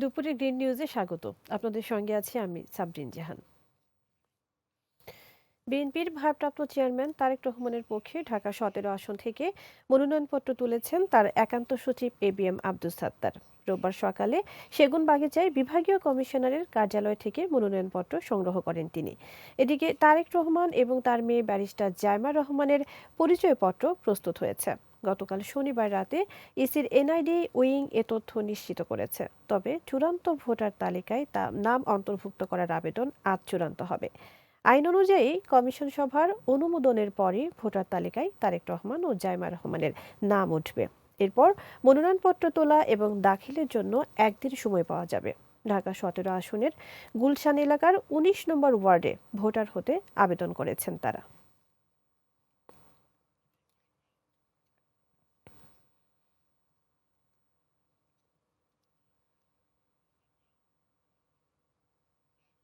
দুপুরে গ্রিন নিউজে স্বাগত। আপনাদের সঙ্গে আছি আমি সাবরিন জাহান। বিএনপির ভারপ্রাপ্ত চেয়ারম্যান তারেক রহমানের পক্ষে ঢাকা ১৭ আসন থেকে মনোনয়নপত্র তুলেছেন তার একান্ত সচিব এবিএম আব্দুস সাত্তার। রোববার সকালে সেগুনবাগিচায় বিভাগীয় কমিশনারের কার্যালয় থেকে মনোনয়নপত্র সংগ্রহ করেন তিনি। এদিকে তারেক রহমান এবং তার মেয়ে ব্যারিস্টার জায়মা রহমানের পরিচয়পত্র প্রস্তুত হয়েছে। গতকাল শনিবার রাতে ইসির এনআইডি উইং এ তথ্য নিশ্চিত করেছে। তবে চূড়ান্ত ভোটার তালিকায় তার নাম অন্তর্ভুক্ত করার আবেদন আজ চূড়ান্ত হবে। আইন অনুযায়ী কমিশন সভার অনুমোদনের পরই ভোটার তালিকায় তারেক রহমান ও জায়মা রহমানের নাম উঠবে। এরপর মনোনয়নপত্র তোলা এবং দাখিলের জন্য একদিন সময় পাওয়া যাবে। ঢাকা ১৭ আসনের গুলশান এলাকার ১৯ নম্বর ওয়ার্ডে ভোটার হতে আবেদন করেছেন তারা।